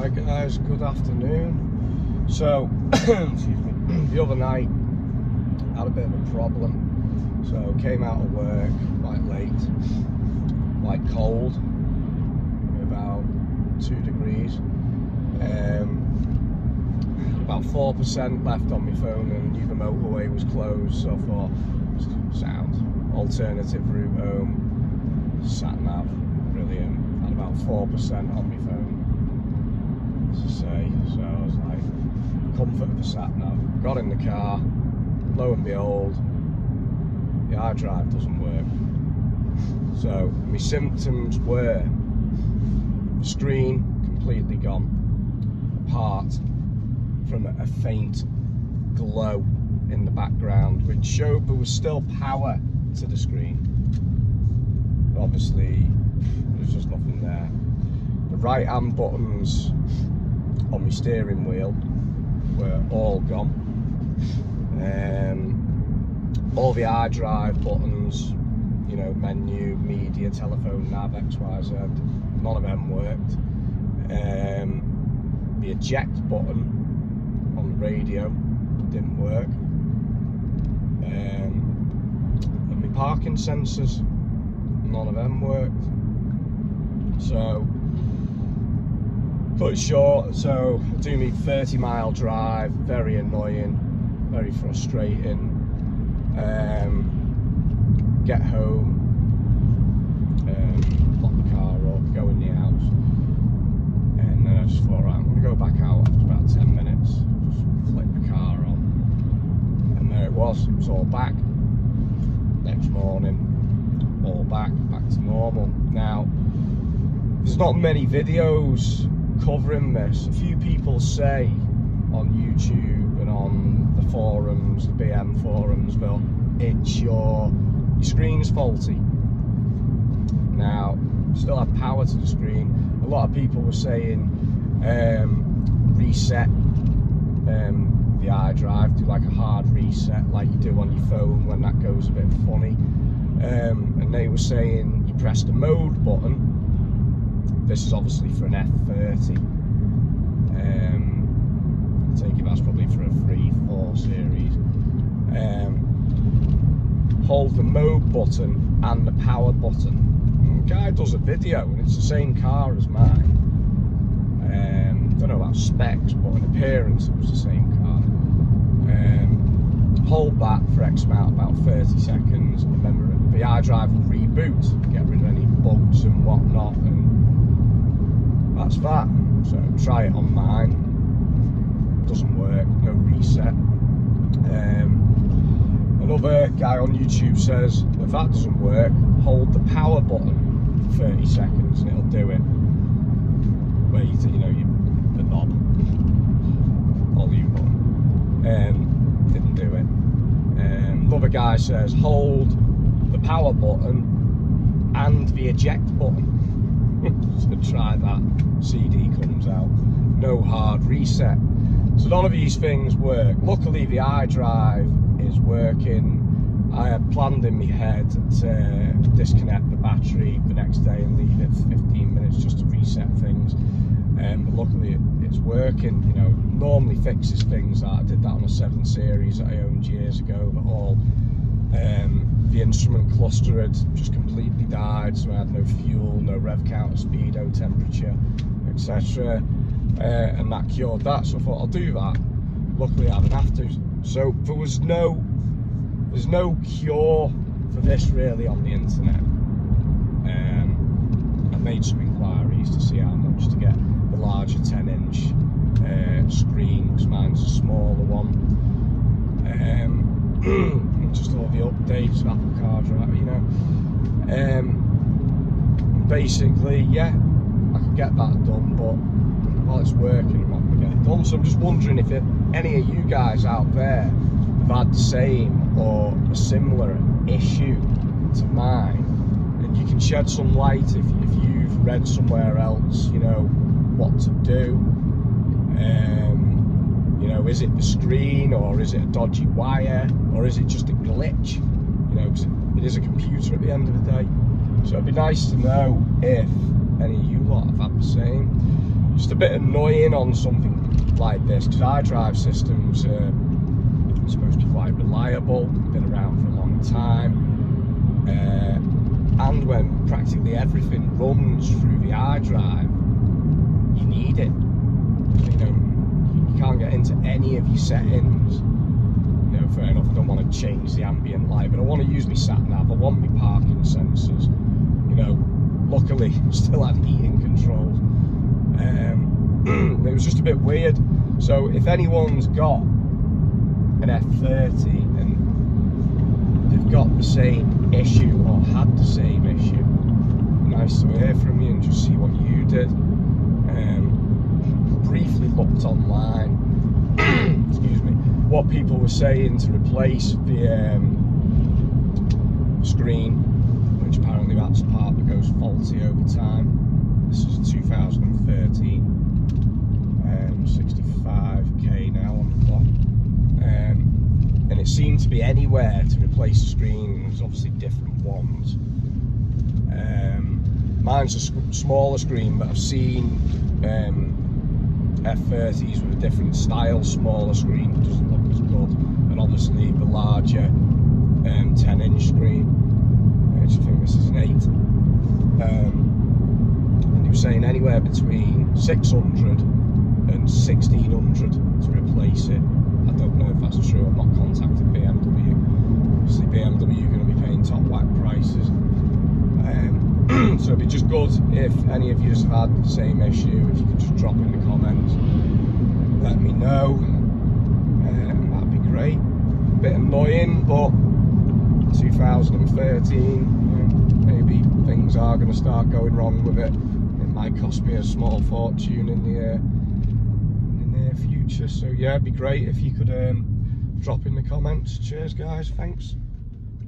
Hi guys, good afternoon. So, excuse me, the other night I had a bit of a problem. So came out of work quite late, quite cold, about 2 degrees. About 4% left on my phone and knew the motorway was closed, so I thought, sound, alternative route home, sat nav, brilliant. Had about 4% on my phone. To say, so I was like, comfort of the sat nav. Got in the car, lo and behold, the iDrive doesn't work. So my symptoms were screen completely gone, apart from a faint glow in the background, which showed there was still power to the screen. But obviously, there's just nothing there. The right hand buttons on my steering wheel were all gone. All the iDrive buttons, you know, menu, media, telephone, nav, XYZ, none of them worked. The eject button on the radio didn't work. And my parking sensors, none of them worked. So, cut it short, so I do me 30-mile drive, very annoying, very frustrating. Get home, lock the car up, go in the house, and then I just thought, right, I'm going to go back out after about 10 minutes, just flick the car on, and there it was all back. Next morning, all back to normal. Now, there's not many videos covering this. A few people say on YouTube and on the forums, the BM forums, that it's your screen's faulty. Now, still have power to the screen. A lot of people were saying reset the iDrive, do like a hard reset like you do on your phone when that goes a bit funny. And they were saying you press the mode button. This is obviously for an f30. I take it that's probably for a 3-4 series. Hold the mode button and the power button. And the guy does a video, and it's the same car as mine. Don't know about specs, but in appearance it was the same car. Hold that for X amount, about 30 seconds, and then the iDrive will reboot, get rid of any bugs and whatnot, and that's that. So try it on mine. Doesn't work, no reset. Another guy on YouTube says if that doesn't work, hold the power button for 30 seconds and it'll do it. Where you know the knob, volume button, didn't do it. Another guy says hold the power button and the eject button. So try that. CD comes out. No hard reset. So none of these things work. Luckily the iDrive is working. I had planned in my head to disconnect the battery the next day and leave it for 15 minutes just to reset things. But luckily it's working. You know, normally fixes things. I did that on a 7 series that I owned years ago. That all the instrument cluster had just completely died, so I had no fuel, no rev counter, speedo, temperature, etc. And that cured that, so I thought I'll do that. Luckily I didn't have to. So there's no cure for this really on the internet. I made some inquiries to see how much to get the larger 10-inch screen, because mine's a smaller one. Just all the updates of Apple CarDrive, you know. Basically, yeah, I could get that done, but while it's working, I'm not going to get it done. So I'm just wondering if any of you guys out there have had the same or a similar issue to mine, and you can shed some light if you've read somewhere else, you know, what to do. You know, is it the screen, or is it a dodgy wire, or is it just a glitch? You know, 'cause it is a computer at the end of the day. So it'd be nice to know if any of you lot have had the same. just a bit annoying on something like this, because iDrive systems are supposed to be quite reliable, been around for a long time, and when practically everything runs through the iDrive, you need it. You know, you can't get into any of your settings. You know, fair enough, I don't want to change the ambient light, but I want to use my sat nav, I want my parking sensors. You know, luckily still had heating controls. It was just a bit weird. So if anyone's got an F30 and they've got the same issue or had the same issue, nice to hear from you and just see what you did. Briefly looked online, excuse me, what people were saying to replace the screen, which apparently that's the part that goes faulty over time. This is 2013, 65k now on the clock, and it seemed to be anywhere to replace the screen. There's obviously different ones. Mine's a smaller screen, but I've seen F30s with a different style, smaller screen, doesn't look as good, and obviously the larger 10-inch screen, which I think this is an 8. And he was saying anywhere between 600 and 1600 to replace it. I don't know if that's true, I've not contacted BMW. Obviously BMW are going to be paying top whack prices. So it'd be just good if any of you have had the same issue, if you could just drop in the comments, let me know, that'd be great. Bit annoying, but 2013, you know, maybe things are going to start going wrong with it. It might cost me a small fortune in the near future. So yeah, it'd be great if you could drop in the comments. Cheers guys, thanks.